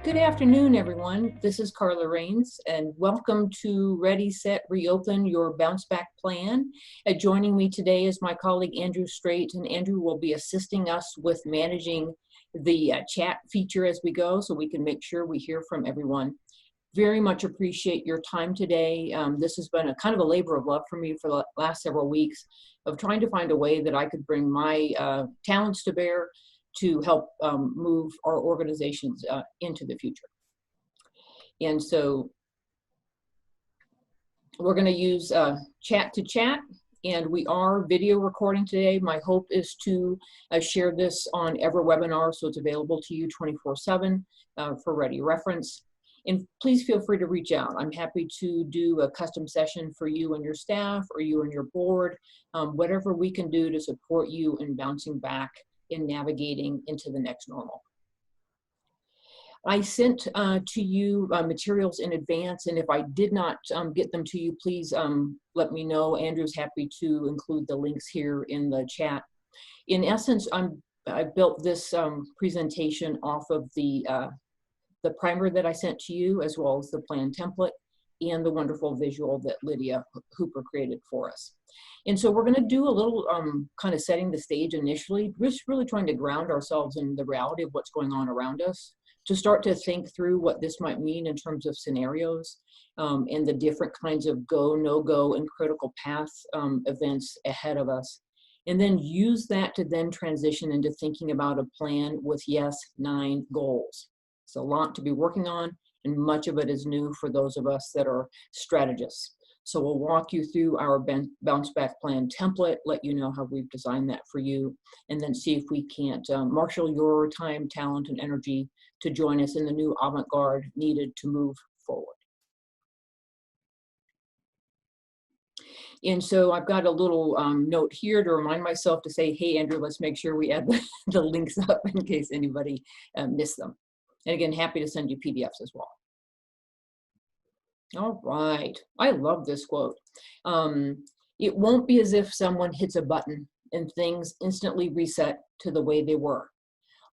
Good afternoon, everyone. This is Karla Raines, and welcome to Ready, Set, Reopen Your Bounce Back Plan. Joining me today is my colleague Andrew Strait, and Andrew will be assisting us with managing the chat feature as we go so we can make sure we hear from everyone. Very much appreciate your time today. This has been a kind of a labor of love for me for the last several weeks of trying to find a way that I could bring my talents to bear to help move our organizations into the future. And so we're going to use chat to chat, and we are video recording today. My hope is to share this on EverWebinar so it's available to you 24/7 for ready reference. And please feel free to reach out. I'm happy to do a custom session for you and your staff or you and your board, whatever we can do to support you in bouncing back in navigating into the next normal. I sent to you materials in advance, and if I did not get them to you, please let me know. Andrew's happy to include the links here in the chat. In essence, I built this presentation off of the primer that I sent to you, as well as the plan template and the wonderful visual that Lydia Hooper created for us. And so we're going to do a little kind of setting the stage initially, just really trying to ground ourselves in the reality of what's going on around us, to start to think through what this might mean in terms of scenarios and the different kinds of go, no-go, and critical path events ahead of us. And then use that to then transition into thinking about a plan with, yes, 9 goals. It's a lot to be working on, and much of it is new for those of us that are strategists. So we'll walk you through our bounce back plan template, let you know how we've designed that for you, and then see if we can't marshal your time, talent, and energy to join us in the new avant-garde needed to move forward. And so I've got a little note here to remind myself to say, hey, Andrew, let's make sure we add the links up in case anybody missed them. And again, happy to send you PDFs as well. All right, I love this quote. It won't be as if someone hits a button and things instantly reset to the way they were.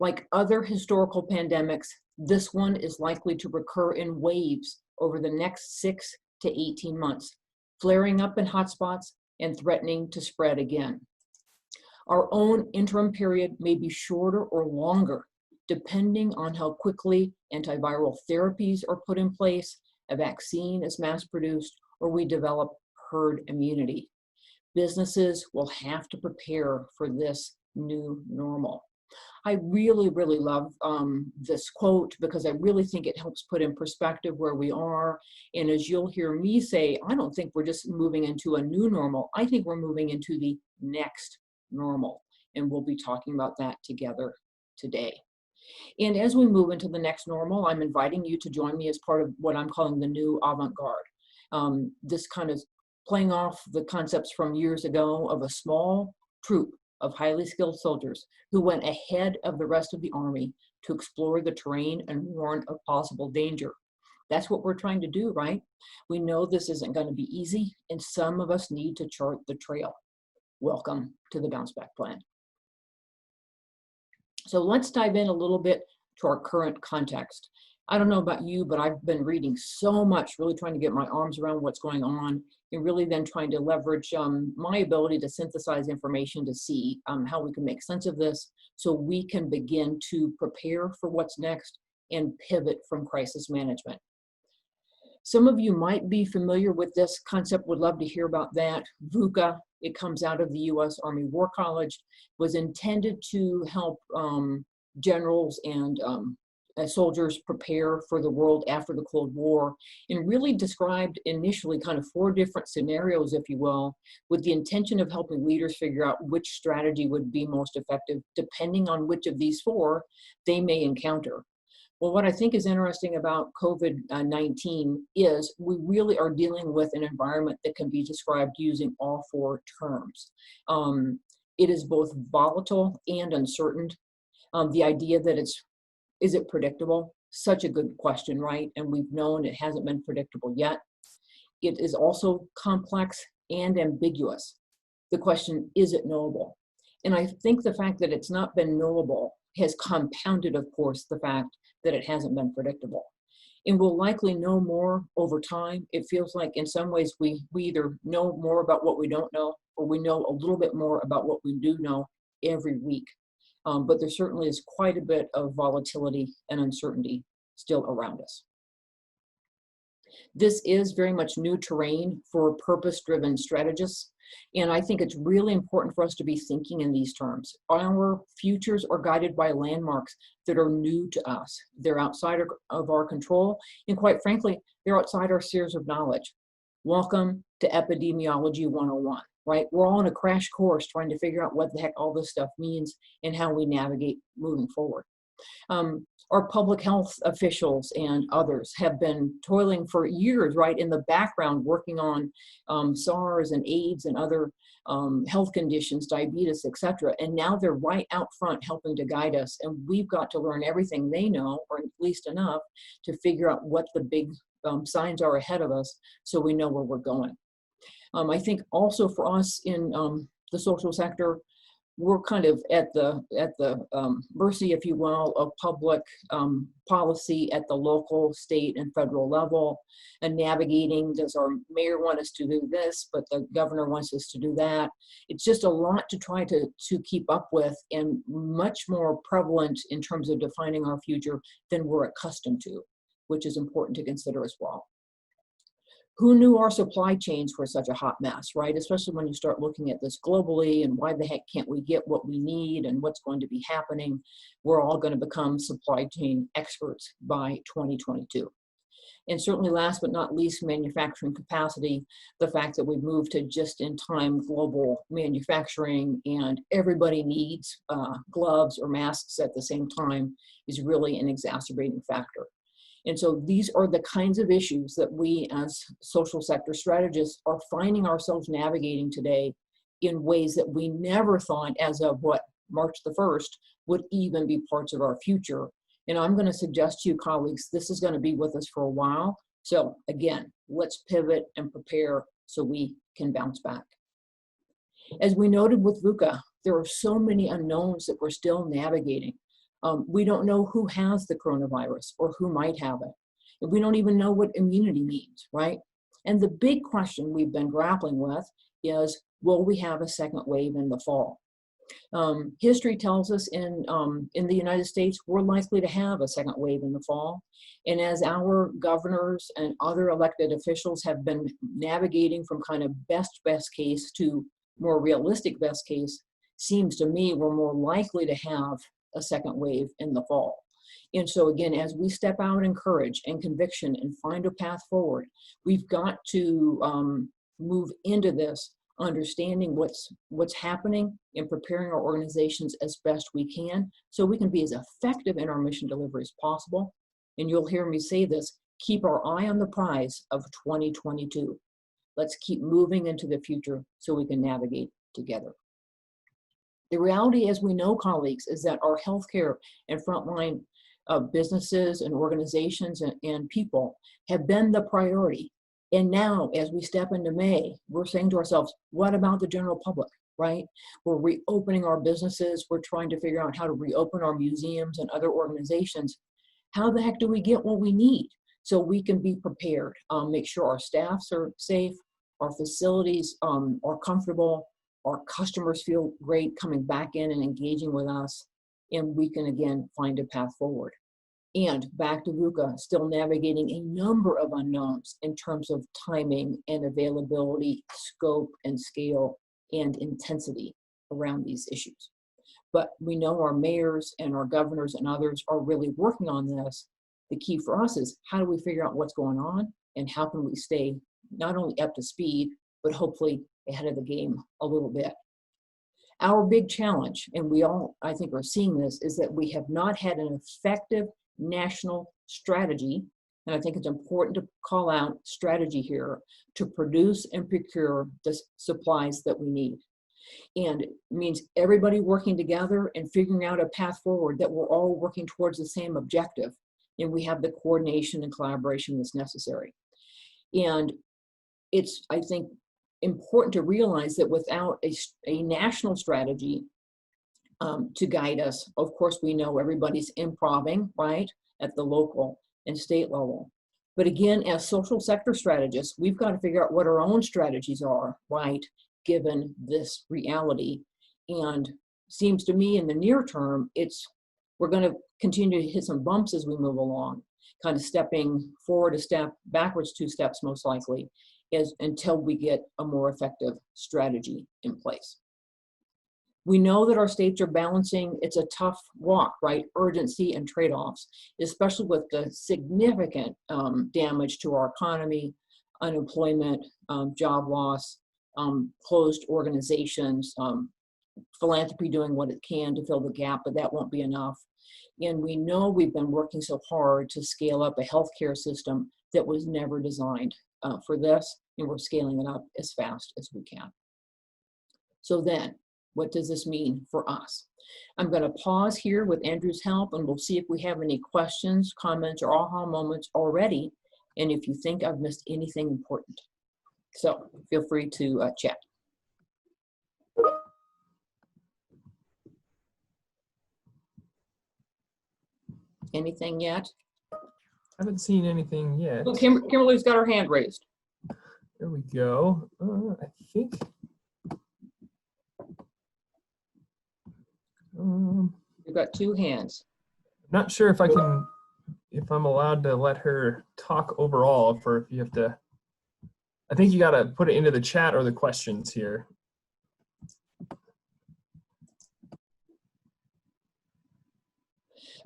Like other historical pandemics, this one is likely to recur in waves over the next 6 to 18 months, flaring up in hotspots and threatening to spread again. Our own interim period may be shorter or longer, depending on how quickly antiviral therapies are put in place, a vaccine is mass-produced, or we develop herd immunity. Businesses will have to prepare for this new normal. I really, really love this quote because I really think it helps put in perspective where we are. And as you'll hear me say, I don't think we're just moving into a new normal. I think we're moving into the next normal. And we'll be talking about that together today. And as we move into the next normal, I'm inviting you to join me as part of what I'm calling the new avant-garde. This kind of playing off the concepts from years ago of a small troop of highly skilled soldiers who went ahead of the rest of the army to explore the terrain and warn of possible danger. That's what we're trying to do, right? We know this isn't going to be easy, and some of us need to chart the trail. Welcome to the Bounce Back Plan. So let's dive in a little bit to our current context. I don't know about you, but I've been reading so much, really trying to get my arms around what's going on, and really then trying to leverage my ability to synthesize information to see how we can make sense of this so we can begin to prepare for what's next and pivot from crisis management. Some of you might be familiar with this concept, would love to hear about that. VUCA, it comes out of the U.S. Army War College, was intended to help generals and soldiers prepare for the world after the Cold War, and really described initially kind of 4 different scenarios, if you will, with the intention of helping leaders figure out which strategy would be most effective, depending on which of these 4 they may encounter. Well, what I think is interesting about COVID-19 is we really are dealing with an environment that can be described using all 4 terms. It is both volatile and uncertain. The idea that is it predictable? Such a good question, right? And we've known it hasn't been predictable yet. It is also complex and ambiguous. The question, is it knowable? And I think the fact that it's not been knowable has compounded, of course, the fact that it hasn't been predictable. And we'll likely know more over time. It feels like in some ways we either know more about what we don't know, or we know a little bit more about what we do know every week. But there certainly is quite a bit of volatility and uncertainty still around us. This is very much new terrain for purpose-driven strategists, and I think it's really important for us to be thinking in these terms. Our futures are guided by landmarks that are new to us. They're outside of our control, and quite frankly, they're outside our spheres of knowledge. Welcome to Epidemiology 101, right? We're all on a crash course trying to figure out what the heck all this stuff means and how we navigate moving forward. Our public health officials and others have been toiling for years, right, in the background, working on SARS and AIDS and other health conditions, diabetes, etc. And now they're right out front helping to guide us. And we've got to learn everything they know, or at least enough, to figure out what the big signs are ahead of us so we know where we're going. I think also for us in the social sector, we're kind of at the mercy, if you will, of public policy at the local, state, and federal level, and navigating, does our mayor want us to do this, but the governor wants us to do that. It's just a lot to try to keep up with, and much more prevalent in terms of defining our future than we're accustomed to, which is important to consider as well. Who knew our supply chains were such a hot mess, right? Especially when you start looking at this globally, and why the heck can't we get what we need, and what's going to be happening. We're all going to become supply chain experts by 2022. And certainly last but not least, manufacturing capacity, the fact that we've moved to just-in-time global manufacturing and everybody needs gloves or masks at the same time is really an exacerbating factor. And so these are the kinds of issues that we as social sector strategists are finding ourselves navigating today in ways that we never thought as of March the 1st would even be parts of our future. And I'm going to suggest to you, colleagues, this is going to be with us for a while. So again, let's pivot and prepare so we can bounce back. As we noted with VUCA, there are so many unknowns that we're still navigating. We don't know who has the coronavirus or who might have it. And we don't even know what immunity means, right? And the big question we've been grappling with is, will we have a second wave in the fall? History tells us in the United States, we're likely to have a second wave in the fall. And as our governors and other elected officials have been navigating from kind of best case to more realistic best case, seems to me we're more likely to have a second wave in the fall. And so again, as we step out in courage and conviction and find a path forward, we've got to move into this understanding what's happening and preparing our organizations as best we can so we can be as effective in our mission delivery as possible. And you'll hear me say this, keep our eye on the prize of 2022. Let's keep moving into the future so we can navigate together. The reality, as we know, colleagues, is that our healthcare and frontline businesses and organizations and people have been the priority. And now, as we step into May, we're saying to ourselves, what about the general public, right? We're reopening our businesses. We're trying to figure out how to reopen our museums and other organizations. How the heck do we get what we need so we can be prepared, make sure our staffs are safe, our facilities are comfortable, our customers feel great coming back in and engaging with us, and we can again find a path forward. And back to VUCA, still navigating a number of unknowns in terms of timing and availability, scope and scale, and intensity around these issues. But we know our mayors and our governors and others are really working on this. The key for us is, how do we figure out what's going on, and how can we stay not only up to speed, but hopefully ahead of the game a little bit. Our big challenge, and we all, I think, are seeing this, is that we have not had an effective national strategy, and I think it's important to call out strategy here, to produce and procure the supplies that we need. And it means everybody working together and figuring out a path forward that we're all working towards the same objective, and we have the coordination and collaboration that's necessary. And it's, I think, important to realize that without a national strategy to guide us, of course, we know everybody's improving, right? at the local and state level. But again, as social sector strategists, we've got to figure out what our own strategies are, right, given this reality. And seems to me in the near term, we're going to continue to hit some bumps as we move along, kind of stepping forward a step, backwards 2 steps most likely, until we get a more effective strategy in place. We know that our states are balancing, it's a tough walk, right? Urgency and trade-offs, especially with the significant damage to our economy, unemployment, job loss, closed organizations, philanthropy doing what it can to fill the gap, but that won't be enough. And we know we've been working so hard to scale up a healthcare system that was never designed for this, and we're scaling it up as fast as we can. So then, what does this mean for us? I'm going to pause here with Andrew's help, and we'll see if we have any questions, comments, or aha moments already, and if you think I've missed anything important. So feel free to chat. Anything yet? I haven't seen anything yet. Oh, Kimberly's got her hand raised. There we go. I think. We've got 2 hands. Not sure if I'm allowed to let her talk overall, or if you have to. I think you got to put it into the chat or the questions here.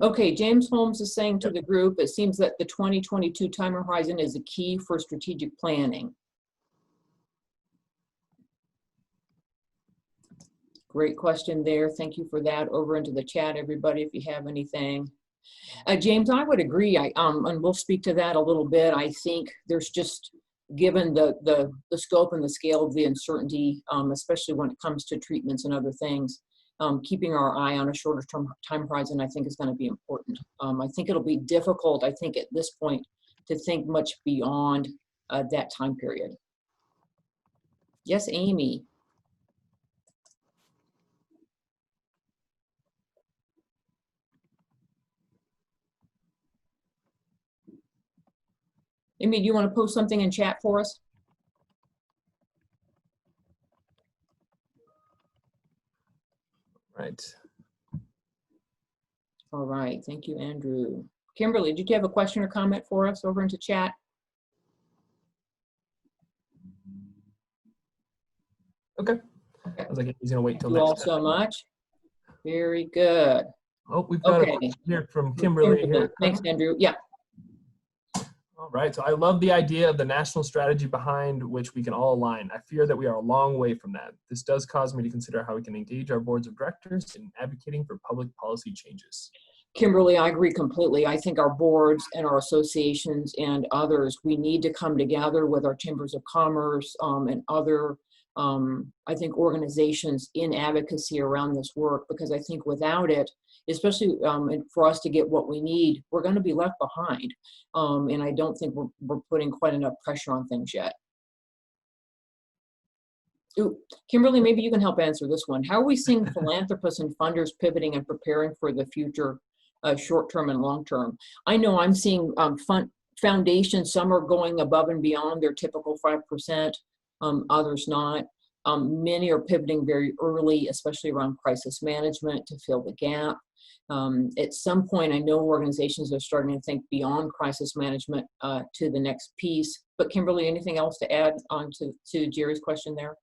Okay, James Holmes is saying to the group, it seems that the 2022 time horizon is a key for strategic planning. Great question there. Thank you for that. Over into the chat, everybody, if you have anything. James, I would agree. And we'll speak to that a little bit. I think there's just, given the scope and the scale of the uncertainty, especially when it comes to treatments and other things, keeping our eye on a shorter term time horizon, I think, is going to be important. I think it'll be difficult, I think, at this point, to think much beyond that time period. Yes, Amy. Amy, do you want to post something in chat for us? Right. All right. Thank you, Andrew. Kimberly, did you have a question or comment for us over into chat? Okay. Sounds like he's going to wait till next. Thank you all so much. Very good. Oh, we've got a question here from Kimberly. Here. Thanks, Andrew. Yeah. All right. So I love the idea of the national strategy behind which we can all align. I fear that we are a long way from that. This does cause me to consider how we can engage our boards of directors in advocating for public policy changes. Kimberly, I agree completely. I think our boards and our associations and others, we need to come together with our chambers of commerce and other, I think, organizations in advocacy around this work, because I think without it, especially for us to get what we need, we're going to be left behind. And I don't think we're putting quite enough pressure on things yet. Ooh, Kimberly, maybe you can help answer this one. How are we seeing philanthropists and funders pivoting and preparing for the future, short-term and long-term? I know I'm seeing foundations, some are going above and beyond their typical 5%, others not. Many are pivoting very early, especially around crisis management, to fill the gap. At some point, I know organizations are starting to think beyond crisis management to the next piece. But Kimberly, anything else to add on to Jerry's question there?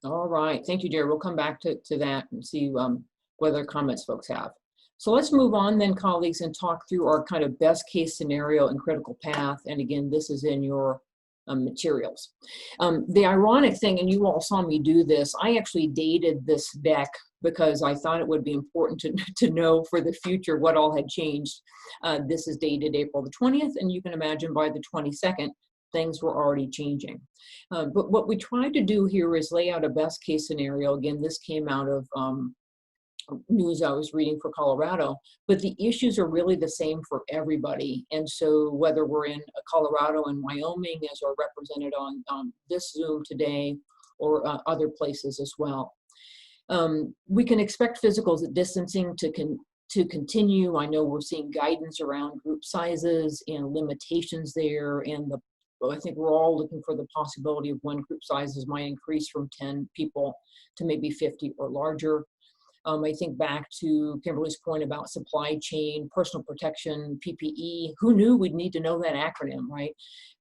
All right, thank you, Jerry. We'll come back to that and see what other comments folks have. So let's move on then, colleagues, and talk through our kind of best case scenario and critical path. And again, this is in your materials. The ironic thing, and you all saw me do this, I actually dated this deck because I thought it would be important to know for the future what all had changed. This is dated April the 20th, and you can imagine by the 22nd, things were already changing. But what we tried to do here is lay out a best case scenario. Again, this came out of news I was reading for Colorado, but the issues are really the same for everybody. And so whether we're in Colorado and Wyoming, as are represented on this Zoom today, or other places as well. We can expect physical distancing to continue. I know we're seeing guidance around group sizes and limitations there, and I think we're all looking for the possibility of when group sizes might increase from 10 people to maybe 50 or larger. I think back to Kimberly's point about supply chain, personal protection, PPE. Who knew we'd need to know that acronym, right?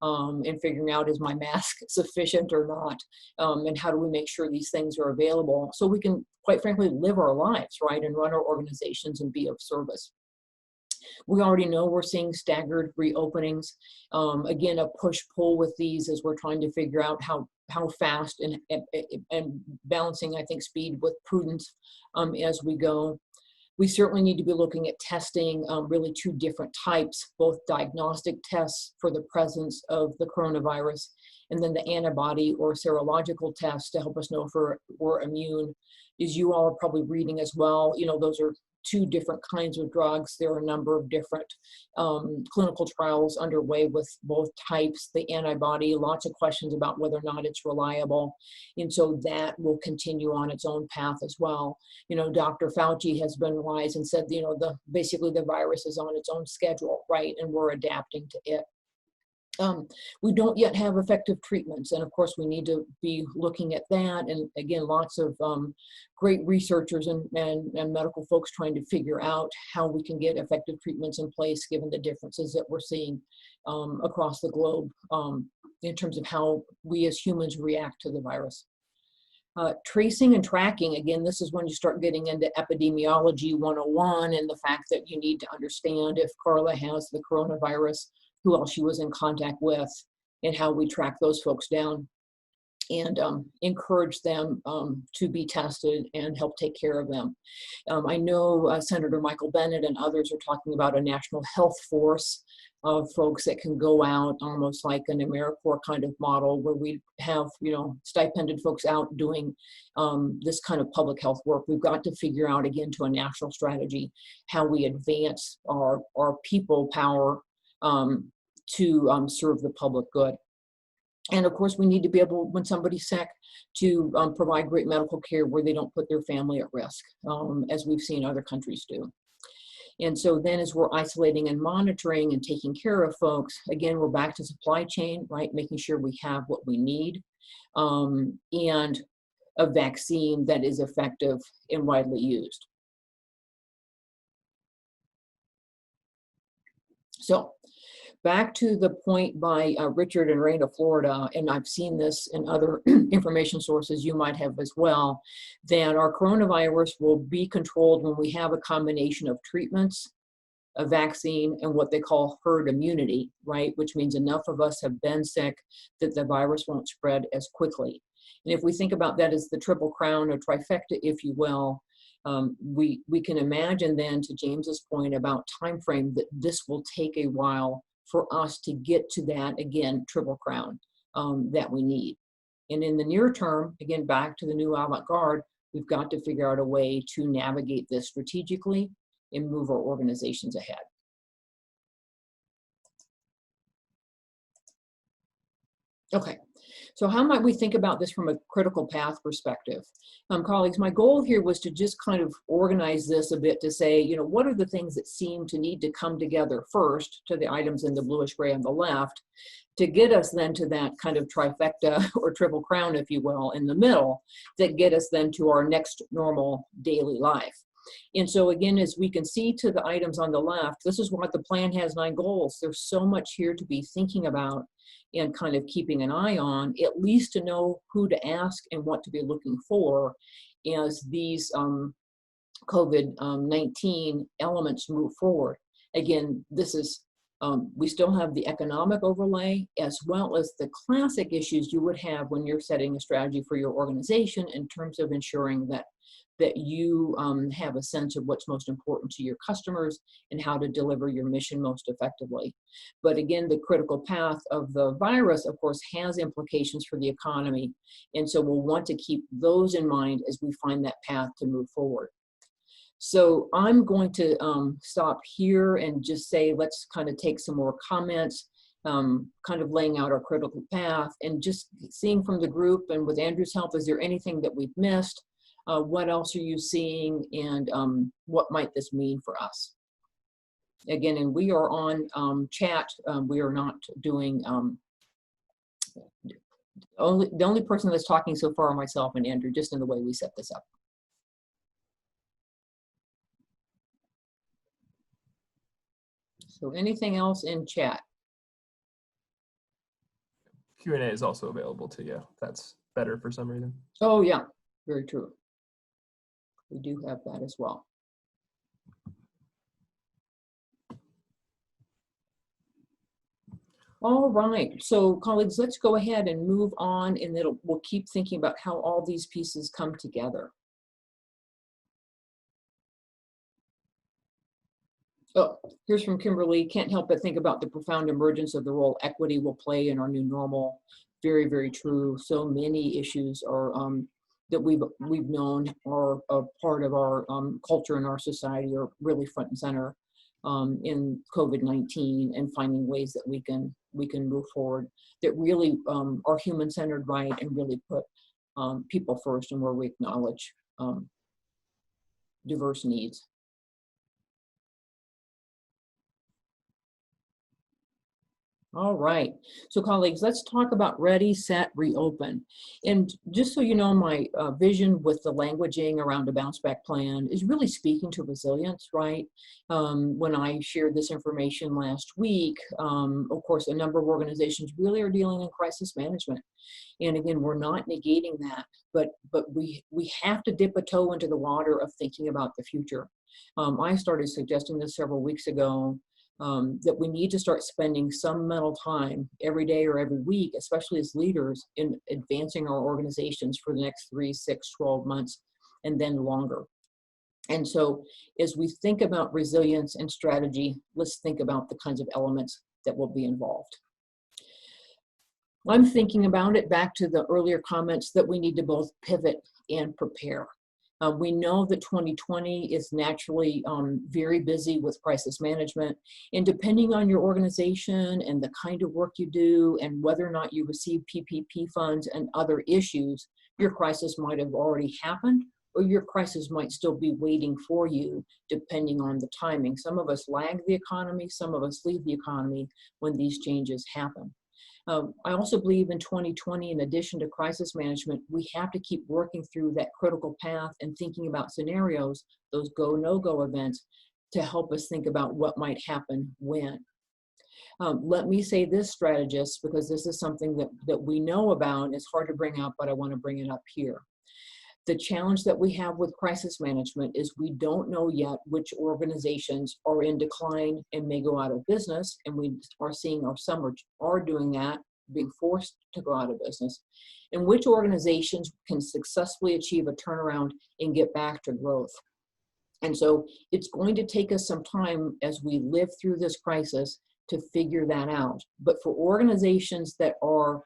And figuring out, is my mask sufficient or not? And how do we make sure these things are available so we can, quite frankly, live our lives, right? And run our organizations and be of service. We already know we're seeing staggered reopenings. Again, a push-pull with these as we're trying to figure out how fast and balancing, I think, speed with prudence as we go. We certainly need to be looking at testing, really two different types, both diagnostic tests for the presence of the coronavirus, and then the antibody or serological tests to help us know if we're immune. As you all are probably reading as well, those are two different kinds of drugs. There are a number of different clinical trials underway with both types. The antibody, lots of questions about whether or not it's reliable. And so that will continue on its own path as well. Dr. Fauci has been wise and said, basically the virus is on its own schedule, right? And we're adapting to it. We don't yet have effective treatments, and of course we need to be looking at that. And again, lots of great researchers and medical folks trying to figure out how we can get effective treatments in place given the differences that we're seeing across the globe in terms of how we as humans react to the virus. Tracing and tracking, again, this is when you start getting into epidemiology 101 and the fact that you need to understand if Karla has the coronavirus, who else she was in contact with, and how we track those folks down and encourage them to be tested and help take care of them. I know Senator Michael Bennet and others are talking about a national health force of folks that can go out almost like an AmeriCorps kind of model where we have, stipended folks out doing this kind of public health work. We've got to figure out, again, to a national strategy, how we advance our people power to serve the public good. And of course, we need to be able, when somebody's sick, to provide great medical care where they don't put their family at risk, as we've seen other countries do. And so then as we're isolating and monitoring and taking care of folks, again, we're back to supply chain, right? Making sure we have what we need and a vaccine that is effective and widely used. So back to the point by Richard in Rain of Florida, and I've seen this in other information sources, you might have as well, that our coronavirus will be controlled when we have a combination of treatments, a vaccine, and what they call herd immunity, right? Which means enough of us have been sick that the virus won't spread as quickly. And if we think about that as the triple crown or trifecta, if you will, we can imagine then, to James's point about time frame, that this will take a while for us to get to that, again, triple crown that we need. And in the near term, again, back to the new Avantgarde, we've got to figure out a way to navigate this strategically and move our organizations ahead. Okay, so how might we think about this from a critical path perspective? Colleagues, my goal here was to just kind of organize this a bit to say, what are the things that seem to need to come together first, to the items in the bluish gray on the left, to get us then to that kind of trifecta or triple crown, if you will, in the middle, that get us then to our next normal daily life. And so again, as we can see to the items on the left, this is what the plan has 9 goals. There's so much here to be thinking about and kind of keeping an eye on, at least to know who to ask and what to be looking for as these COVID-19 elements move forward. Again, this is, we still have the economic overlay as well as the classic issues you would have when you're setting a strategy for your organization in terms of ensuring that you have a sense of what's most important to your customers and how to deliver your mission most effectively. But again, the critical path of the virus, of course, has implications for the economy. And so we'll want to keep those in mind as we find that path to move forward. So I'm going to stop here and just say, let's kind of take some more comments, kind of laying out our critical path and just seeing from the group and with Andrew's help, is there anything that we've missed? What else are you seeing, and what might this mean for us? Again, and we are on chat. We are not doing, the only person that's talking so far are myself and Andrew, just in the way we set this up. So anything else in chat? Q&A is also available to you. That's better for some reason. Oh yeah, very true. We do have that as well. All right, so colleagues, let's go ahead and move on, and we'll keep thinking about how all these pieces come together. Oh, here's from Kimberly. Can't help but think about the profound emergence of the role equity will play in our new normal. Very, very true. So many issues are that we've known are a part of our culture and our society are really front and center in COVID-19, and finding ways that we can move forward that really are human-centered, right, and really put people first, and where we acknowledge diverse needs. All right, so colleagues, let's talk about ready, set, reopen. And just so you know, my vision with the languaging around a bounce back plan is really speaking to resilience, right? When I shared this information last week, of course, a number of organizations really are dealing in crisis management. And again, we're not negating that, but we have to dip a toe into the water of thinking about the future. I started suggesting this several weeks ago, that we need to start spending some mental time every day or every week, especially as leaders, in advancing our organizations for the next 3, 6, 12 months, and then longer. And so as we think about resilience and strategy, let's think about the kinds of elements that will be involved. I'm thinking about it back to the earlier comments that we need to both pivot and prepare. We know that 2020 is naturally very busy with crisis management, and depending on your organization and the kind of work you do and whether or not you receive PPP funds and other issues, your crisis might have already happened, or your crisis might still be waiting for you, depending on the timing. Some of us lag the economy, some of us lead the economy when these changes happen. I also believe in 2020, in addition to crisis management, we have to keep working through that critical path and thinking about scenarios, those go, no-go events, to help us think about what might happen when. Let me say this, strategists, because this is something that we know about, and it's hard to bring up, but I want to bring it up here. The challenge that we have with crisis management is we don't know yet which organizations are in decline and may go out of business, and we are seeing some are doing that, being forced to go out of business, and which organizations can successfully achieve a turnaround and get back to growth. And so it's going to take us some time as we live through this crisis to figure that out. But for organizations that are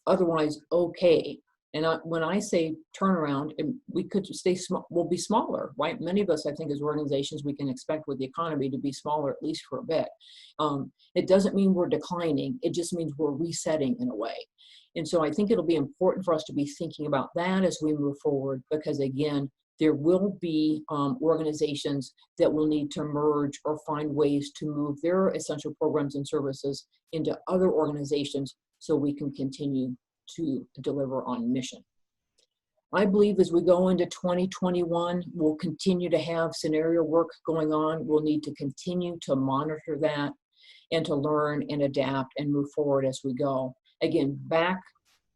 otherwise okay, and when I say turnaround, we could stay small, we'll be smaller, right? Many of us, I think, as organizations, we can expect with the economy to be smaller, at least for a bit. It doesn't mean we're declining. It just means we're resetting in a way. And so I think it'll be important for us to be thinking about that as we move forward, because again, there will be organizations that will need to merge or find ways to move their essential programs and services into other organizations so we can continue to deliver on mission. I believe as we go into 2021, we'll continue to have scenario work going on. We'll need to continue to monitor that and to learn and adapt and move forward as we go. Again, back,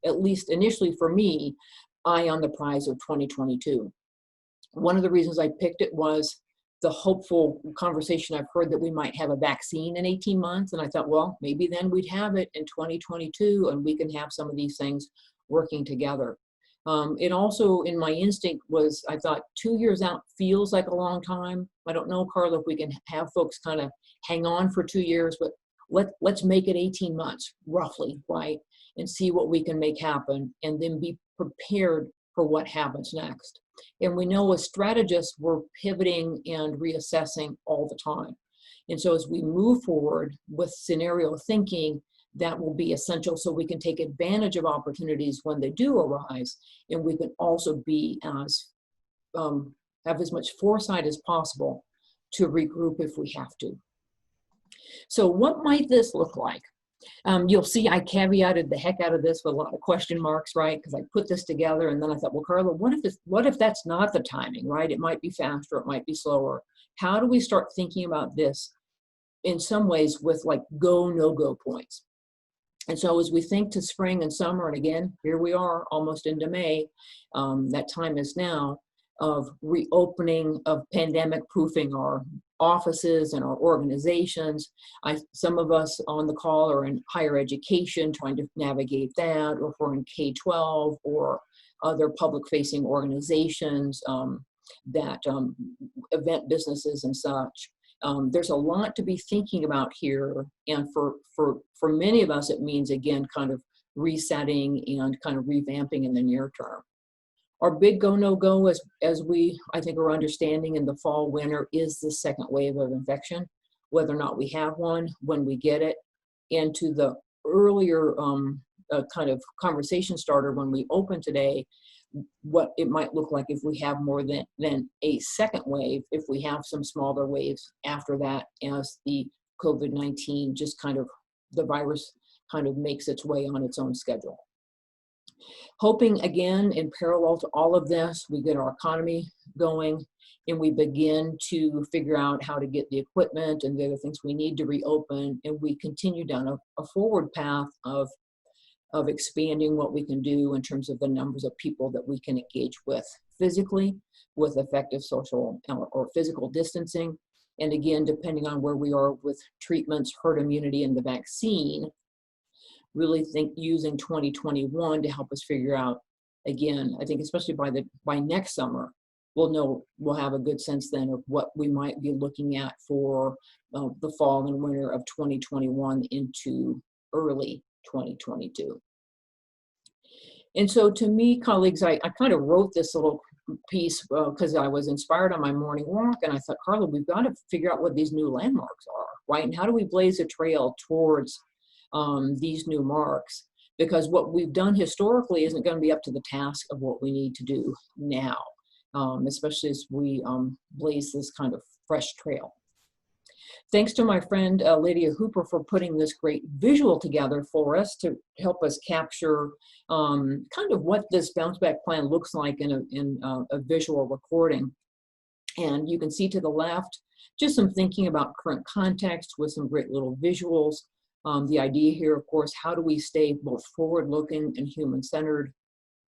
at least initially for me, eye on the prize of 2022. One of the reasons I picked it was the hopeful conversation I've heard that we might have a vaccine in 18 months. And I thought, well, maybe then we'd have it in 2022 and we can have some of these things working together. It also, in my instinct was, I thought 2 years out feels like a long time. I don't know, Karla, if we can have folks kind of hang on for 2 years, but let's make it 18 months, roughly, right? And see what we can make happen and then be prepared for what happens next. And we know as strategists, we're pivoting and reassessing all the time. And so as we move forward with scenario thinking, that will be essential so we can take advantage of opportunities when they do arise. And we can also be as, have as much foresight as possible to regroup if we have to. So what might this look like? You'll see I caveated the heck out of this with a lot of question marks, right? Because I put this together and then I thought, well, Karla, what if that's not the timing, right? It might be faster, it might be slower. How do we start thinking about this in some ways with like go, no-go points? And so as we think to spring and summer, and again, here we are almost into May, that time is now, of reopening, of pandemic proofing our offices and our organizations. Some of us on the call are in higher education trying to navigate that, or if we're in K-12 or other public facing organizations, event businesses and such. There's a lot to be thinking about here. And for many of us, it means, again, kind of resetting and kind of revamping in the near term. Our big go, no go, as we, I think, are understanding in the fall, winter, is the second wave of infection, whether or not we have one, when we get it. And to the earlier kind of conversation starter when we open today, what it might look like if we have more than a second wave, if we have some smaller waves after that, as the COVID-19 just kind of, the virus kind of makes its way on its own schedule. Hoping, again, in parallel to all of this, we get our economy going and we begin to figure out how to get the equipment and the other things we need to reopen, and we continue down a forward path of expanding what we can do in terms of the numbers of people that we can engage with physically, with effective social or physical distancing. And again, depending on where we are with treatments, herd immunity, and the vaccine, really think using 2021 to help us figure out, again, I think especially by next summer, we'll have a good sense then of what we might be looking at for the fall and winter of 2021 into early 2022. And so to me, colleagues, I kind of wrote this little piece because I was inspired on my morning walk, and I thought, Karla, we've got to figure out what these new landmarks are, right? And how do we blaze a trail towards these new marks? Because what we've done historically isn't going to be up to the task of what we need to do now, especially as we blaze this kind of fresh trail. Thanks to my friend Lydia Hooper for putting this great visual together for us to help us capture kind of what this bounce back plan looks like in a visual recording. And you can see to the left, just some thinking about current context with some great little visuals. The idea here, of course, how do we stay both forward-looking and human-centered?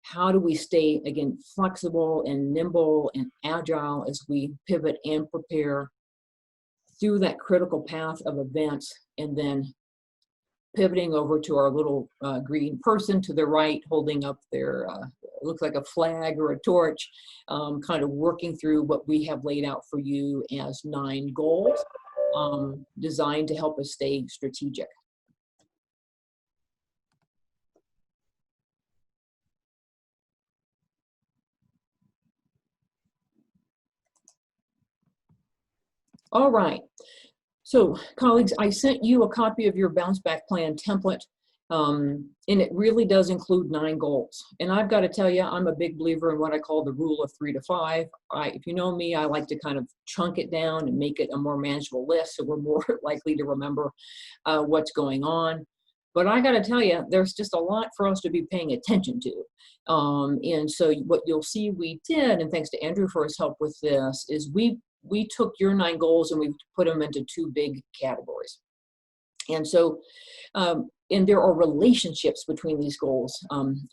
How do we stay, again, flexible and nimble and agile as we pivot and prepare through that critical path of events, and then pivoting over to our little green person to the right, holding up their, looks like a flag or a torch, kind of working through what we have laid out for you as 9 goals designed to help us stay strategic. All right. So colleagues, I sent you a copy of your bounce back plan template, and it really does include 9 goals. And I've got to tell you, I'm a big believer in what I call the rule of 3 to 5. If you know me, I like to kind of chunk it down and make it a more manageable list so we're more likely to remember what's going on. But I got to tell you, there's just a lot for us to be paying attention to. And so what you'll see we did, and thanks to Andrew for his help with this, is we took your 9 goals and we put them into 2 big categories. And so, and there are relationships between these goals,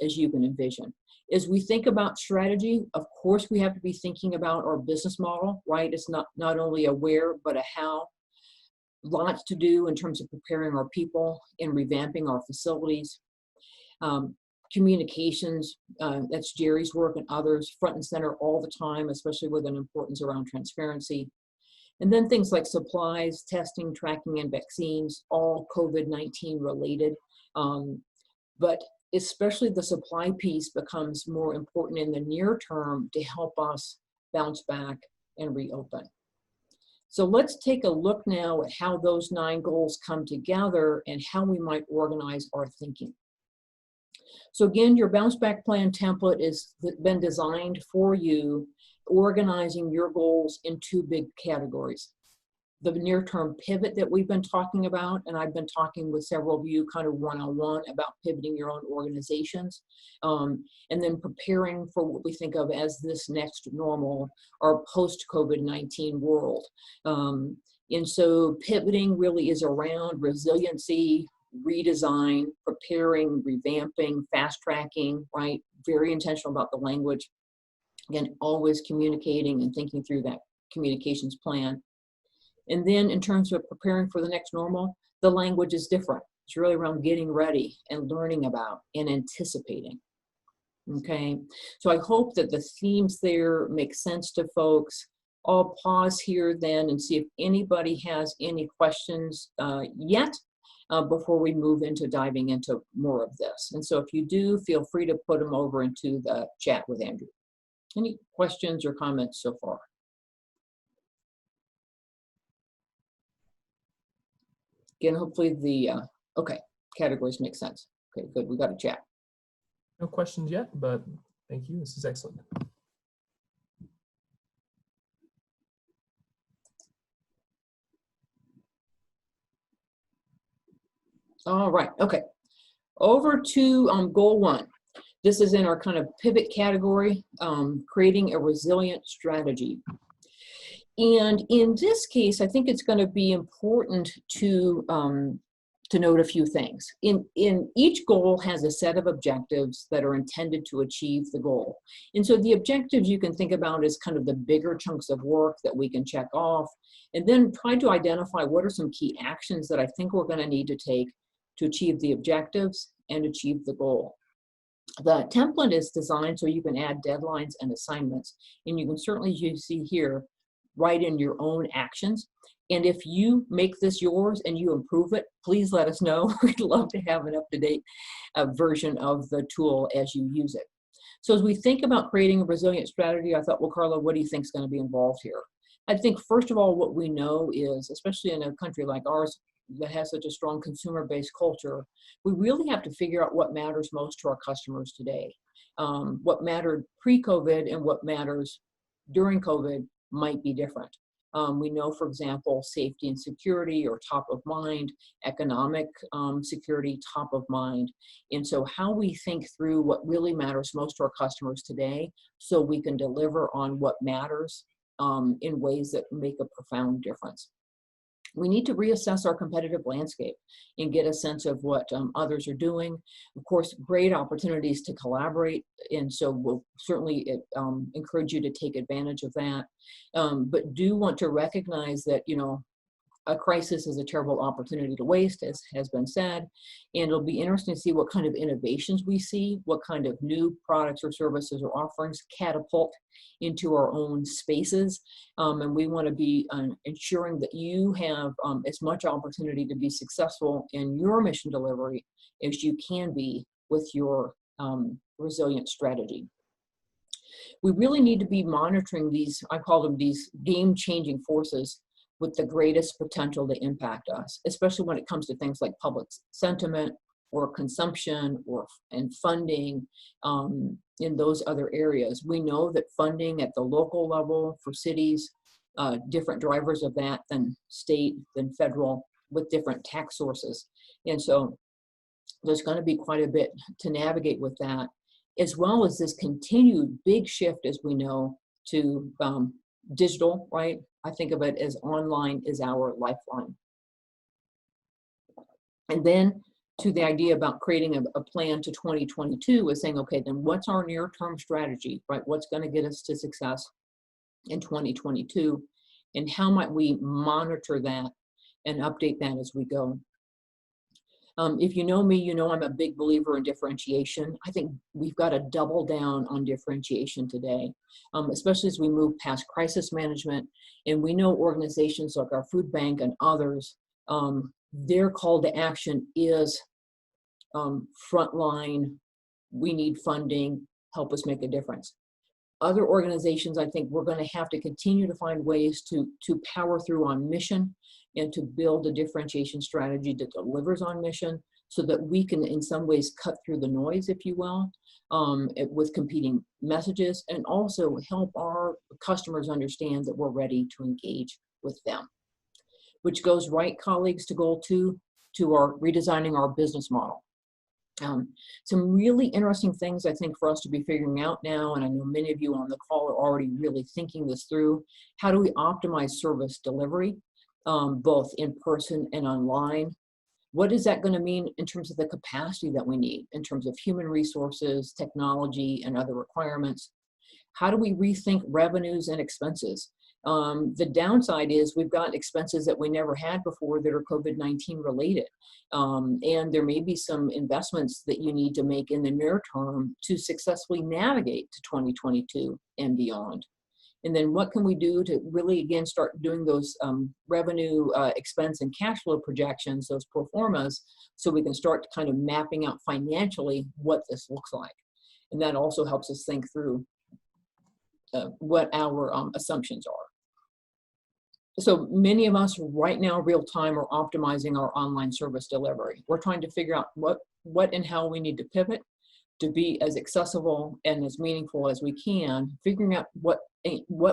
as you can envision. As we think about strategy, of course, we have to be thinking about our business model, right? It's not only a where, but a how. Lots to do in terms of preparing our people and revamping our facilities. Communications, that's Jerry's work and others, front and center all the time, especially with an importance around transparency. And then things like supplies, testing, tracking, and vaccines, all COVID-19 related. But especially the supply piece becomes more important in the near term to help us bounce back and reopen. So let's take a look now at how those 9 goals come together and how we might organize our thinking. So again, your bounce back plan template has been designed for you, organizing your goals in 2 big categories. The near-term pivot that we've been talking about, and I've been talking with several of you kind of one-on-one about pivoting your own organizations, and then preparing for what we think of as this next normal or post-COVID-19 world. And so pivoting really is around resiliency, redesign, preparing, revamping, fast-tracking, right? Very intentional about the language. Again, always communicating and thinking through that communications plan. And then in terms of preparing for the next normal, the language is different. It's really around getting ready and learning about and anticipating. Okay, so I hope that the themes there make sense to folks. I'll pause here then and see if anybody has any questions yet before we move into diving into more of this. And so if you do, feel free to put them over into the chat with Andrew. Any questions or comments so far? Again, hopefully the, okay, categories make sense. Okay, good, we got a chat. No questions yet, but thank you. This is excellent. All right, okay. Over to goal 1. This is in our kind of pivot category, creating a resilient strategy. And in this case, I think it's going to be important to note a few things. In each goal has a set of objectives that are intended to achieve the goal. And so the objectives you can think about as kind of the bigger chunks of work that we can check off, and then try to identify what are some key actions that I think we're going to need to take to achieve the objectives and achieve the goal. The template is designed so you can add deadlines and assignments, and you can certainly, as you see here, write in your own actions. And if you make this yours and you improve it, please let us know. We'd love to have an up-to-date version of the tool as you use it. So as we think about creating a resilient strategy, I thought, well, Karla, what do you think is going to be involved here? I think, first of all, what we know is, especially in a country like ours that has such a strong consumer-based culture, we really have to figure out what matters most to our customers today. What mattered pre-COVID and what matters during COVID might be different. We know, for example, safety and security are top of mind, economic security top of mind. And so how we think through what really matters most to our customers today so we can deliver on what matters in ways that make a profound difference. We need to reassess our competitive landscape and get a sense of what others are doing. Of course, great opportunities to collaborate, and so we'll certainly encourage you to take advantage of that. But do want to recognize that, you know, a crisis is a terrible opportunity to waste, as has been said, and it'll be interesting to see what kind of innovations we see, what kind of new products or services or offerings catapult into our own spaces. And we want to be ensuring that you have as much opportunity to be successful in your mission delivery as you can be with your resilient strategy. We really need to be monitoring these, I call them these game-changing forces with the greatest potential to impact us, especially when it comes to things like public sentiment or consumption and funding in those other areas. We know that funding at the local level for cities, different drivers of that than state, than federal, with different tax sources. And so there's going to be quite a bit to navigate with that, as well as this continued big shift, as we know, to digital, right? I think of it as online is our lifeline. And then to the idea about creating a plan to 2022 is saying, okay, then what's our near-term strategy, right? What's going to get us to success in 2022? And how might we monitor that and update that as we go? If you know me, you know I'm a big believer in differentiation. I think we've got to double down on differentiation today, especially as we move past crisis management. And we know organizations like our food bank and others, their call to action is frontline, we need funding, help us make a difference. Other organizations, I think we're going to have to continue to find ways to power through on mission and to build a differentiation strategy that delivers on mission so that we can in some ways cut through the noise, if you will, with competing messages, and also help our customers understand that we're ready to engage with them. Which goes right, colleagues, to goal 2, to our redesigning our business model. Some really interesting things I think for us to be figuring out now, and I know many of you on the call are already really thinking this through. How do we optimize service delivery, both in person and online? What is that going to mean in terms of the capacity that we need, in terms of human resources, technology, and other requirements? How do we rethink revenues and expenses? The downside is we've got expenses that we never had before that are COVID-19 related. And there may be some investments that you need to make in the near term to successfully navigate to 2022 and beyond. And then what can we do to really, again, start doing those revenue, expense, and cash flow projections, those pro formas, so we can start kind of mapping out financially what this looks like. And that also helps us think through what our assumptions are. So many of us right now, real time, are optimizing our online service delivery. We're trying to figure out what and how we need to pivot to be as accessible and as meaningful as we can, figuring out what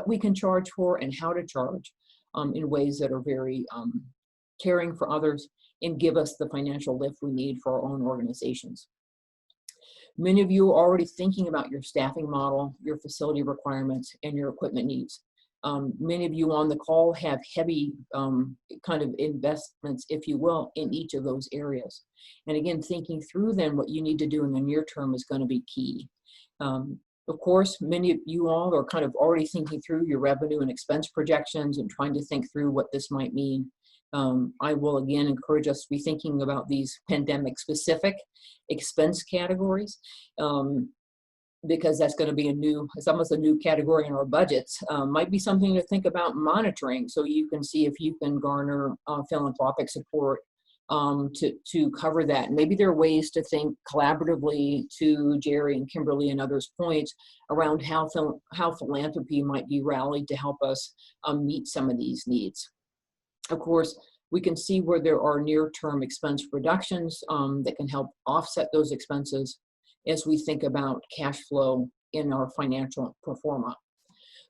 we can charge for and how to charge in ways that are very caring for others and give us the financial lift we need for our own organizations. Many of you are already thinking about your staffing model, your facility requirements, and your equipment needs. Many of you on the call have heavy kind of investments, if you will, in each of those areas. And again, thinking through then what you need to do in the near term is going to be key. Of course, many of you all are kind of already thinking through your revenue and expense projections and trying to think through what this might mean. I will again encourage us to be thinking about these pandemic-specific expense categories. Because that's going to be it's almost a new category in our budgets. Might be something to think about monitoring, so you can see if you can garner philanthropic support to cover that. Maybe there are ways to think collaboratively to Jerry and Kimberly and others' points around how philanthropy might be rallied to help us meet some of these needs. Of course, we can see where there are near-term expense reductions that can help offset those expenses as we think about cash flow in our financial pro forma.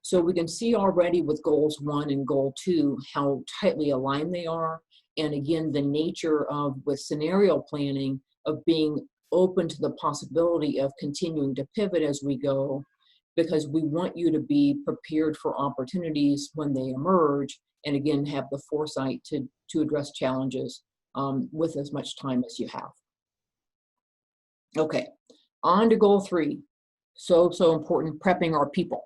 So we can see already with goals 1 and goal 2 how tightly aligned they are. And again, the nature of, with scenario planning, of being open to the possibility of continuing to pivot as we go, because we want you to be prepared for opportunities when they emerge, and again, have the foresight to address challenges with as much time as you have. Okay. On to goal 3, so important, prepping our people,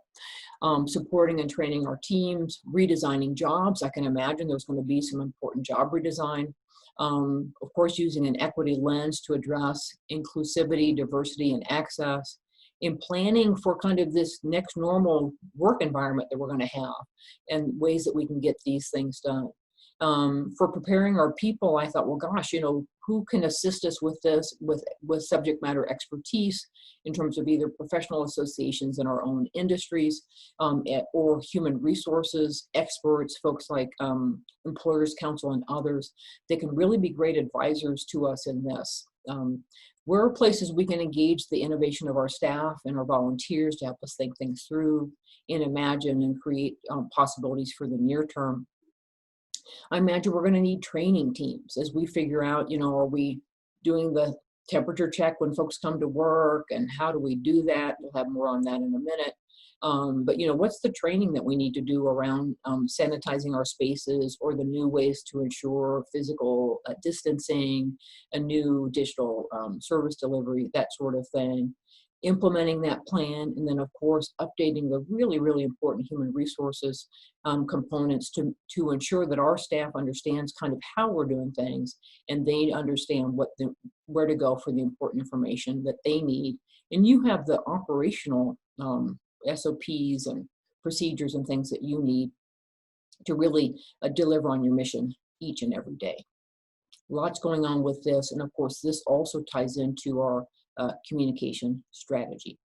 supporting and training our teams, redesigning jobs. I can imagine there's going to be some important job redesign. Of course, using an equity lens to address inclusivity, diversity, and access, in planning for kind of this next normal work environment that we're going to have and ways that we can get these things done. For preparing our people, I thought, well, gosh, who can assist us with this, with subject matter expertise in terms of either professional associations in our own industries or human resources experts, folks like Employers Council and others that can really be great advisors to us in this. Where are places we can engage the innovation of our staff and our volunteers to help us think things through and imagine and create possibilities for the near term? I imagine we're going to need training teams as we figure out, are we doing the temperature check when folks come to work, and how do we do that? We'll have more on that in a minute. But what's the training that we need to do around sanitizing our spaces, or the new ways to ensure physical distancing, a new digital service delivery, that sort of thing. Implementing that plan, and then of course updating the really, really important human resources components to ensure that our staff understands kind of how we're doing things, and they understand where to go for the important information that they need. And you have the operational SOPs and procedures and things that you need to really deliver on your mission each and every day. Lots going on with this. And of course, this also ties into our communication strategy.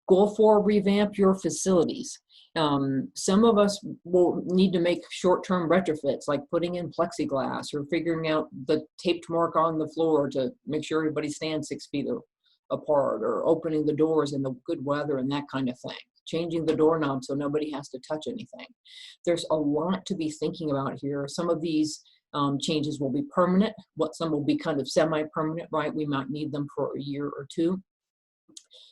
Goal 4, revamp your facilities. Some of us will need to make short-term retrofits, like putting in plexiglass or figuring out the taped mark on the floor to make sure everybody stands 6 feet apart, or opening the doors in the good weather and that kind of thing. Changing the doorknob so nobody has to touch anything. There's a lot to be thinking about here. Some of these changes will be permanent, some will be kind of semi-permanent, right? We might need them for a year or two.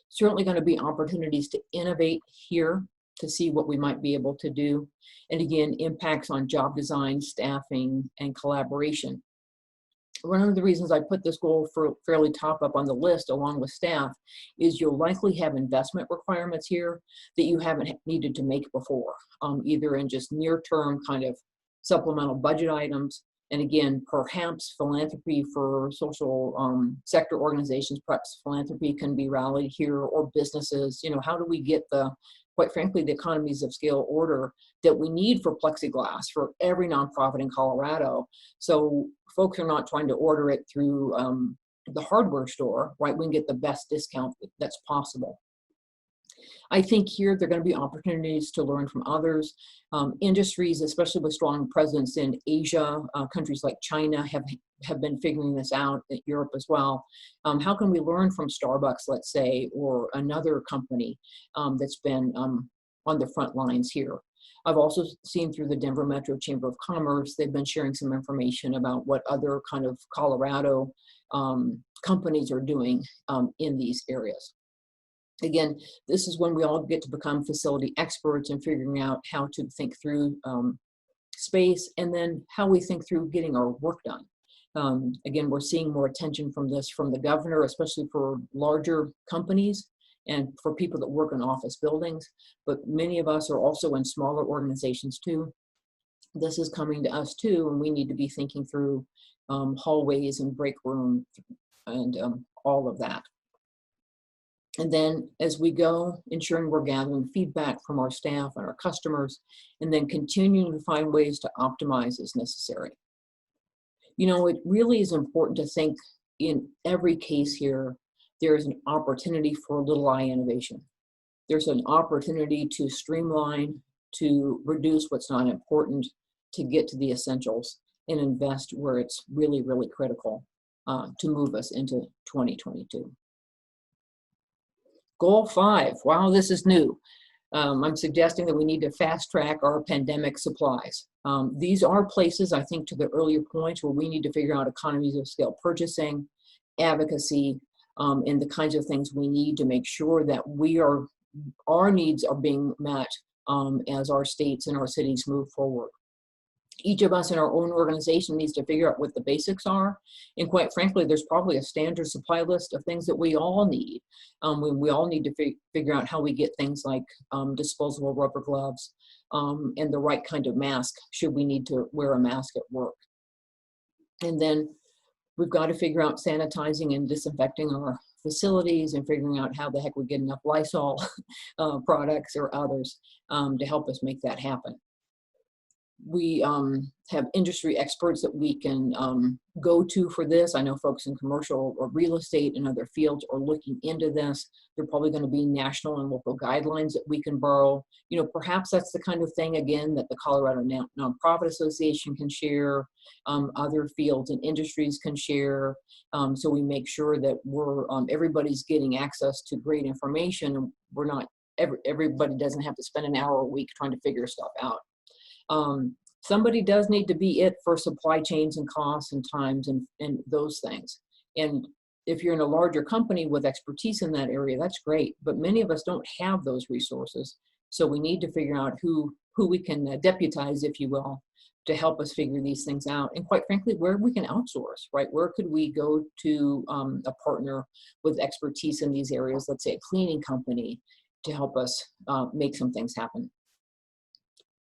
Certainly going to be opportunities to innovate here to see what we might be able to do. And again, impacts on job design, staffing, and collaboration. One of the reasons I put this goal for fairly top up on the list along with staff is you'll likely have investment requirements here that you haven't needed to make before, either in just near-term kind of supplemental budget items. And again, perhaps philanthropy for social sector organizations, perhaps philanthropy can be rallied here, or businesses. You know, how do we get quite frankly, the economies of scale order that we need for plexiglass for every nonprofit in Colorado? So folks are not trying to order it through the hardware store, right? We can get the best discount that's possible. I think here there are going to be opportunities to learn from others. Industries, especially with strong presence in Asia, countries like China have been figuring this out, in Europe as well. How can we learn from Starbucks, let's say, or another company that's been on the front lines here? I've also seen through the Denver Metro Chamber of Commerce, they've been sharing some information about what other kind of Colorado companies are doing in these areas. Again, this is when we all get to become facility experts and figuring out how to think through space, and then how we think through getting our work done. Again, we're seeing more attention from this from the governor, especially for larger companies and for people that work in office buildings, but many of us are also in smaller organizations too. This is coming to us too, and we need to be thinking through hallways and break room and all of that. And then as we go, ensuring we're gathering feedback from our staff and our customers, and then continuing to find ways to optimize as necessary. You know, it really is important to think in every case here, there is an opportunity for little I innovation. There's an opportunity to streamline, to reduce what's not important, to get to the essentials, and invest where it's really, really critical to move us into 2022. Goal 5, wow, this is new. I'm suggesting that we need to fast track our pandemic supplies. These are places, I think, to the earlier points where we need to figure out economies of scale purchasing, advocacy, and the kinds of things we need to make sure that our needs are being met as our states and our cities move forward. Each of us in our own organization needs to figure out what the basics are. And quite frankly, there's probably a standard supply list of things that we all need. We all need to figure out how we get things like disposable rubber gloves and the right kind of mask, should we need to wear a mask at work. And then we've got to figure out sanitizing and disinfecting our facilities and figuring out how the heck we get enough Lysol products or others to help us make that happen. We have industry experts that we can go to for this. I know folks in commercial or real estate and other fields are looking into this. There are probably going to be national and local guidelines that we can borrow. You know, perhaps that's the kind of thing, again, that the Colorado Nonprofit Association can share, other fields and industries can share, so we make sure that everybody's getting access to great information, and we're not, everybody doesn't have to spend an hour a week trying to figure stuff out. Somebody does need to be it for supply chains and costs and times and those things. And if you're in a larger company with expertise in that area, that's great. But many of us don't have those resources. So we need to figure out who we can deputize, if you will, to help us figure these things out. And quite frankly, where we can outsource, right? Where could we go to a partner with expertise in these areas, let's say a cleaning company, to help us make some things happen.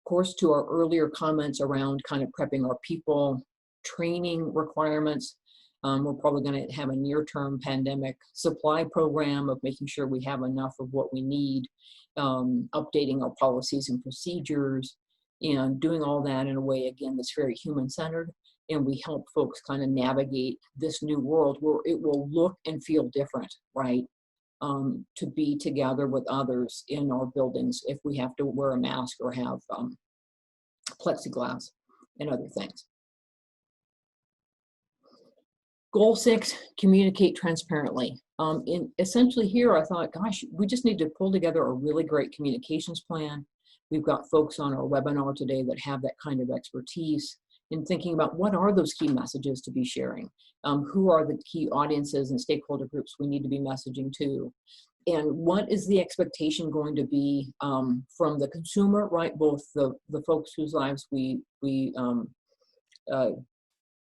Of course, to our earlier comments around kind of prepping our people, training requirements, we're probably going to have a near-term pandemic supply program of making sure we have enough of what we need, updating our policies and procedures, and doing all that in a way, again, that's very human-centered. And we help folks kind of navigate this new world where it will look and feel different, right? To be together with others in our buildings if we have to wear a mask or have plexiglass and other things. Goal 6, communicate transparently. Essentially here, I thought, gosh, we just need to pull together a really great communications plan. We've got folks on our webinar today that have that kind of expertise in thinking about what are those key messages to be sharing. Who are the key audiences and stakeholder groups we need to be messaging to? And what is the expectation going to be from the consumer, right? Both the folks whose lives we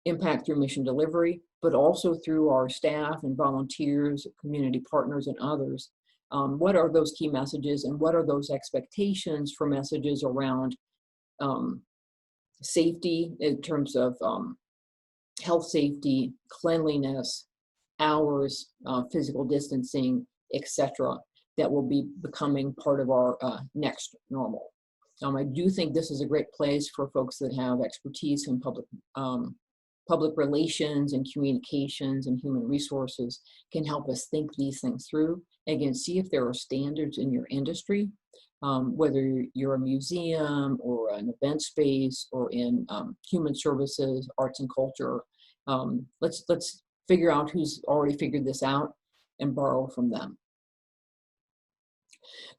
impact through mission delivery, but also through our staff and volunteers, community partners, and others. What are those key messages, and what are those expectations for messages around safety in terms of health safety, cleanliness, hours, physical distancing, etc., that will be becoming part of our next normal. I do think this is a great place for folks that have expertise in public relations and communications and human resources can help us think these things through. Again, see if there are standards in your industry, whether you're a museum or an event space or in human services, arts and culture. Let's figure out who's already figured this out and borrow from them.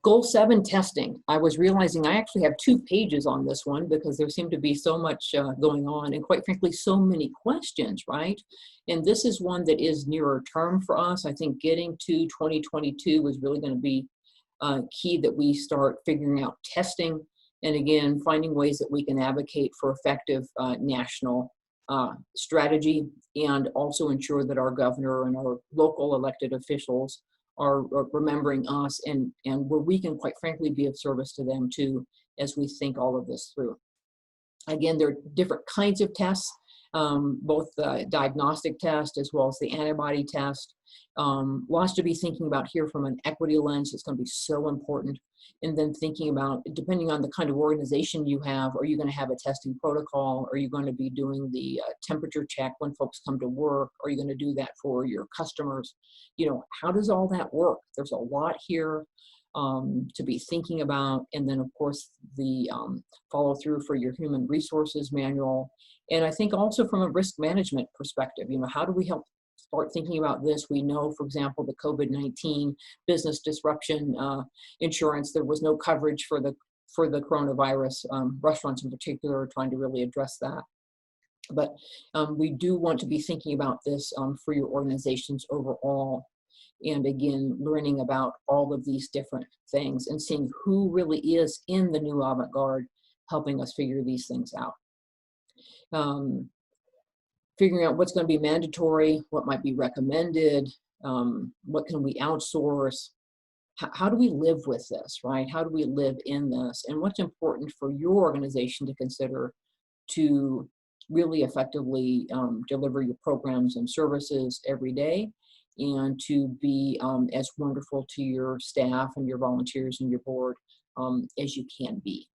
Goal 7, testing. I was realizing I actually have 2 pages on this one because there seemed to be so much going on, and quite frankly, so many questions, right? And this is one that is nearer term for us. I think getting to 2022 is really going to be key, that we start figuring out testing, and again, finding ways that we can advocate for effective national strategy, and also ensure that our governor and our local elected officials are remembering us, and where we can, quite frankly, be of service to them too as we think all of this through. Again, there are different kinds of tests, both the diagnostic test as well as the antibody test. Lots to be thinking about here from an equity lens. It's going to be so important. And then thinking about, depending on the kind of organization you have, are you going to have a testing protocol? Are you going to be doing the temperature check when folks come to work? Are you going to do that for your customers? You know, how does all that work? There's a lot here to be thinking about. And then, of course, the follow through for your human resources manual. And I think also from a risk management perspective, you know, how do we help start thinking about this? We know, for example, the COVID-19 business disruption insurance, there was no coverage for the coronavirus. Restaurants in particular are trying to really address that. But we do want to be thinking about this for your organizations overall. And again, learning about all of these different things and seeing who really is in the new Avantgarde, helping us figure these things out. Figuring out what's going to be mandatory, what might be recommended, what can we outsource, how do we live with this, right? How do we live in this? And what's important for your organization to consider to really effectively deliver your programs and services every day, and to be as wonderful to your staff and your volunteers and your board as you can be.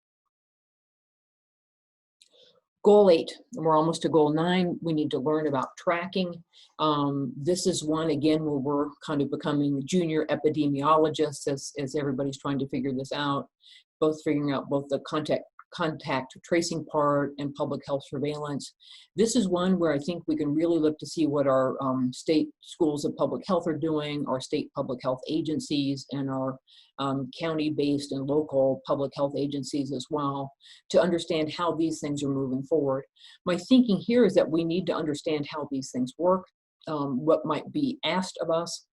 Goal 8, and we're almost to goal 9, we need to learn about tracking. This is one, again, where we're kind of becoming junior epidemiologists as everybody's trying to figure this out, figuring out both the contact tracing part and public health surveillance. This is one where I think we can really look to see what our state schools of public health are doing, our state public health agencies, and our county-based and local public health agencies as well, to understand how these things are moving forward. My thinking here is that we need to understand how these things work, what might be asked of us,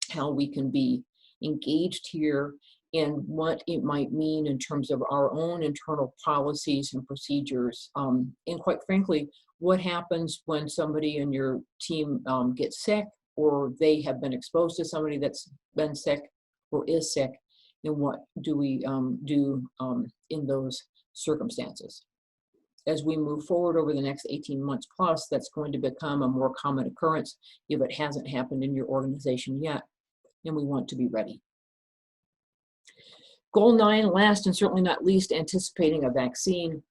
how we can be engaged here, and what it might mean in terms of our own internal policies and procedures. And quite frankly, what happens when somebody in your team gets sick, or they have been exposed to somebody that's been sick or is sick, and what do we do in those circumstances? As we move forward over the next 18 months plus, that's going to become a more common occurrence if it hasn't happened in your organization yet, and we want to be ready. Goal 9, last and certainly not least, anticipating a vaccine.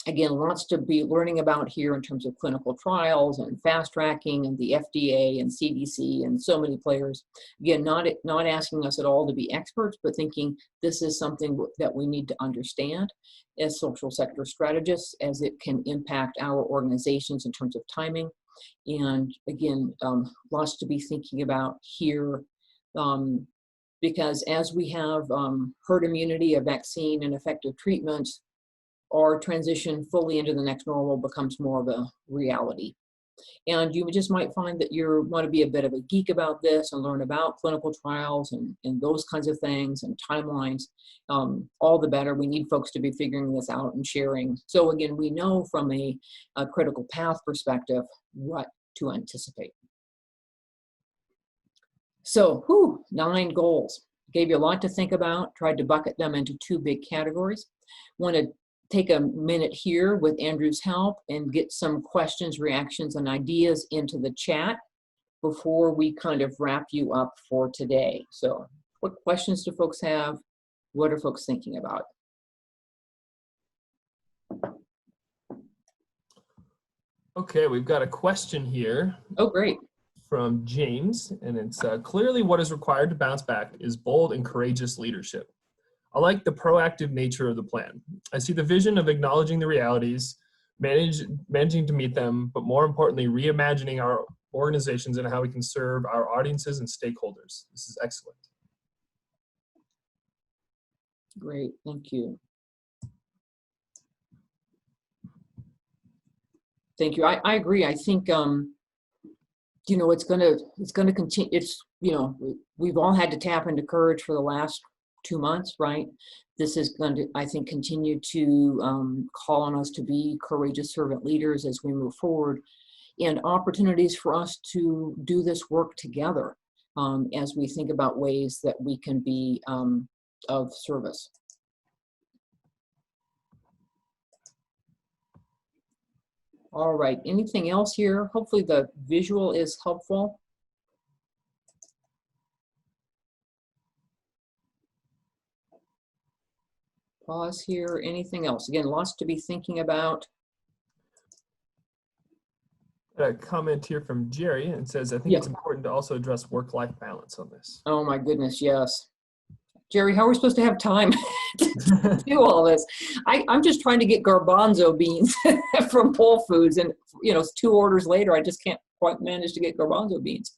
Again, lots to be learning about here in terms of clinical trials and fast tracking and the FDA and CDC and so many players. Again, not asking us at all to be experts, but thinking this is something that we need to understand as social sector strategists, as it can impact our organizations in terms of timing. And again, lots to be thinking about here, because as we have herd immunity, a vaccine, and effective treatments, our transition fully into the next normal becomes more of a reality. And you just might find that you want to be a bit of a geek about this and learn about clinical trials and those kinds of things and timelines. All the better. We need folks to be figuring this out and sharing. So again, we know from a critical path perspective what to anticipate. So, 9 goals. Gave you a lot to think about, tried to bucket them into 2 big categories. Want to take a minute here with Andrew's help and get some questions, reactions, and ideas into the chat before we kind of wrap you up for today. So what questions do folks have? What are folks thinking about? Okay, we've got a question here. Oh, great. From James, and it's clearly what is required to bounce back is bold and courageous leadership. I like the proactive nature of the plan. I see the vision of acknowledging the realities, managing to meet them, but more importantly, reimagining our organizations and how we can serve our audiences and stakeholders. This is excellent. Great, thank you. Thank you. I agree. I think you know, it's gonna continue. It's, you know, we've all had to tap into courage for the last 2 months, right? This is going to, I think, continue to call on us to be courageous servant leaders as we move forward, and opportunities for us to do this work together as we think about ways that we can be of service. All right, anything else here? Hopefully the visual is helpful. Pause here, anything else? Again, lots to be thinking about. A comment here from Jerry, and says, I think it's important to also address work-life balance on this. Oh my goodness, yes. Jerry, how are we supposed to have time to do all this? I'm just trying to get garbanzo beans from Whole Foods, and you know, 2 orders later, I just can't quite manage to get garbanzo beans.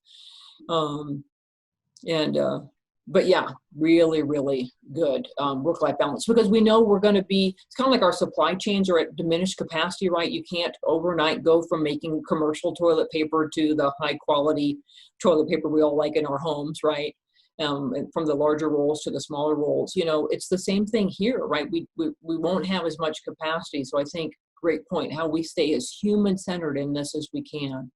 But yeah, really, really good work-life balance, because we know we're going to be, it's kind of like our supply chains are at diminished capacity, right? You can't overnight go from making commercial toilet paper to the high quality toilet paper we all like in our homes, right? And from the larger rolls to the smaller rolls, you know, it's the same thing here, right? We won't have as much capacity. So I think, great point, how we stay as human-centered in this as we can,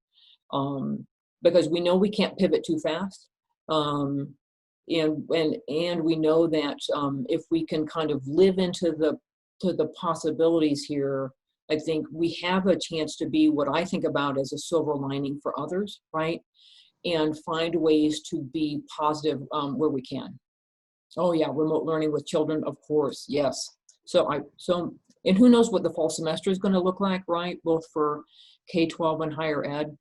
because we know we can't pivot too fast. And we know that if we can kind of live into the possibilities here, I think we have a chance to be what I think about as a silver lining for others, right? And find ways to be positive where we can. Oh yeah, remote learning with children, of course, yes. And who knows what the fall semester is going to look like, right? Both for K-12 and higher ed.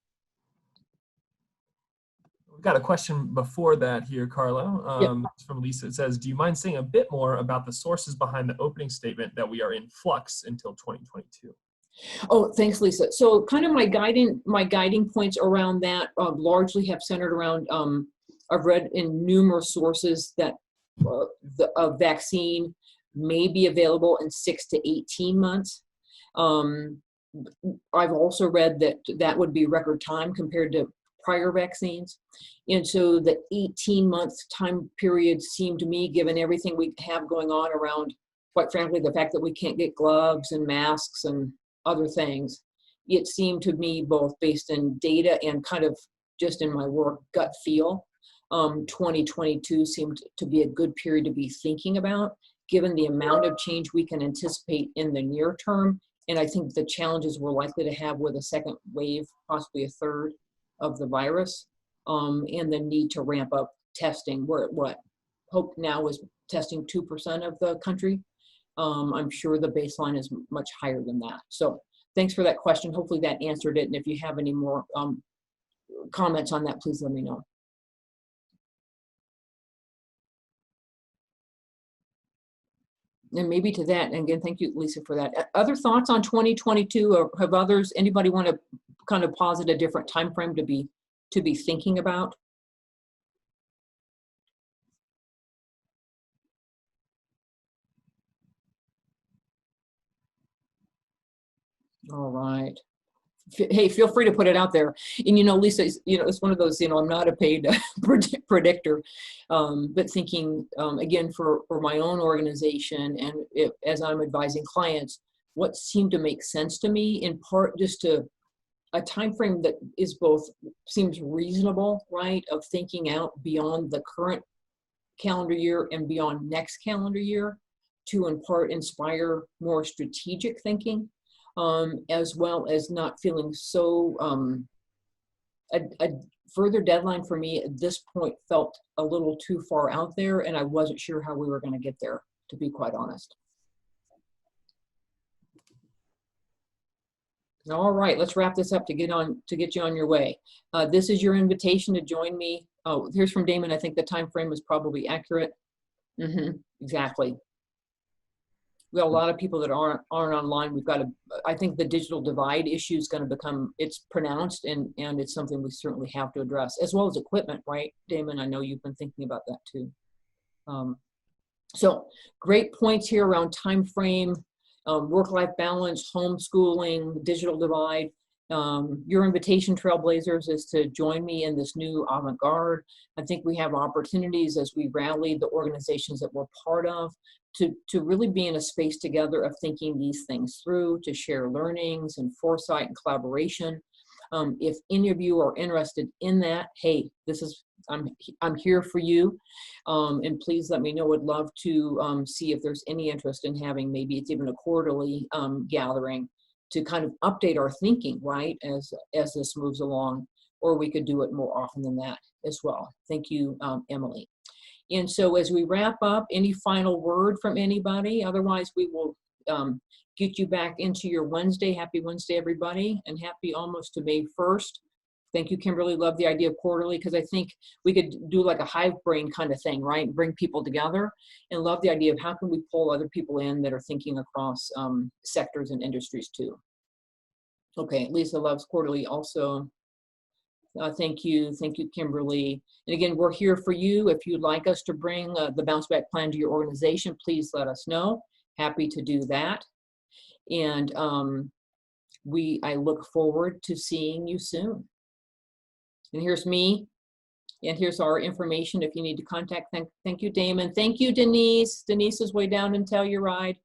We've got a question before that here, Karla. It's from Lisa. It says, do you mind saying a bit more about the sources behind the opening statement that we are in flux until 2022? Oh, thanks, Lisa. So kind of my guiding points around that largely have centered around, I've read in numerous sources that a vaccine may be available in 6 to 18 months. I've also read that that would be record time compared to prior vaccines. And so the 18-month time period seemed to me, given everything we have going on around, quite frankly, the fact that we can't get gloves and masks and other things, it seemed to me, both based in data and kind of just in my work gut feel, 2022 seemed to be a good period to be thinking about, given the amount of change we can anticipate in the near term. And I think the challenges we're likely to have with a second wave, possibly a third, of the virus, and the need to ramp up testing. We're at what, hope now is testing 2% of the country. I'm sure the baseline is much higher than that. So thanks for that question. Hopefully that answered it. And if you have any more comments on that, please let me know. And maybe to that, and again, thank you, Lisa, for that. Other thoughts on 2022, or have others, anybody want to kind of posit a different time frame to be thinking about? All right. Hey, feel free to put it out there. And, you know, Lisa, you know, it's one of those, you know, I'm not a paid predictor, but thinking, again, for my own organization, and as I'm advising clients, what seemed to make sense to me, in part just to a time frame that is both seems reasonable, right, of thinking out beyond the current calendar year and beyond next calendar year, to in part inspire more strategic thinking, as well as not feeling so, a further deadline for me at this point felt a little too far out there, and I wasn't sure how we were going to get there, to be quite honest. All right, let's wrap this up to get you on your way. This is your invitation to join me. Oh, here's from Damon. I think the time frame is probably accurate. Exactly. We have a lot of people that aren't online. We've got I think the digital divide issue is going to become, it's pronounced, and it's something we certainly have to address, as well as equipment, right, Damon? I know you've been thinking about that too. So great points here around time frame, work-life balance, homeschooling, digital divide. Your invitation, Trailblazers, is to join me in this new Avantgarde. I think we have opportunities as we rally the organizations that we're part of to really be in a space together of thinking these things through, to share learnings and foresight and collaboration. If any of you are interested in that, hey, I'm here for you, and please let me know. Would love to see if there's any interest in having, maybe it's even a quarterly gathering to kind of update our thinking, right, as this moves along, or we could do it more often than that as well. Thank you, Emily. And so as we wrap up, any final word from anybody? Otherwise, we will get you back into your Wednesday. Happy Wednesday, everybody, and happy almost to May 1st. Thank you, Kimberly. Love the idea of quarterly, because I think we could do like a hive brain kind of thing, right? Bring people together, and love the idea of how can we pull other people in that are thinking across sectors and industries too. Okay, Lisa loves quarterly also. Thank you, Kimberly. And again, we're here for you. If you'd like us to bring the bounce back plan to your organization, please let us know. Happy to do that. And I look forward to seeing you soon. And here's me, and here's our information if you need to contact. Thank you, Damon. Thank you, Denise. Denise is way down in Telluride.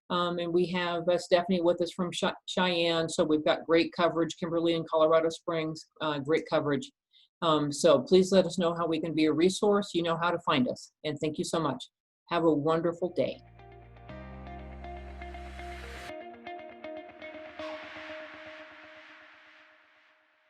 And we have Stephanie with us from Cheyenne. So we've got great coverage. Kimberly in Colorado Springs, great coverage. So please let us know how we can be a resource. You know how to find us. And thank you so much. Have a wonderful day.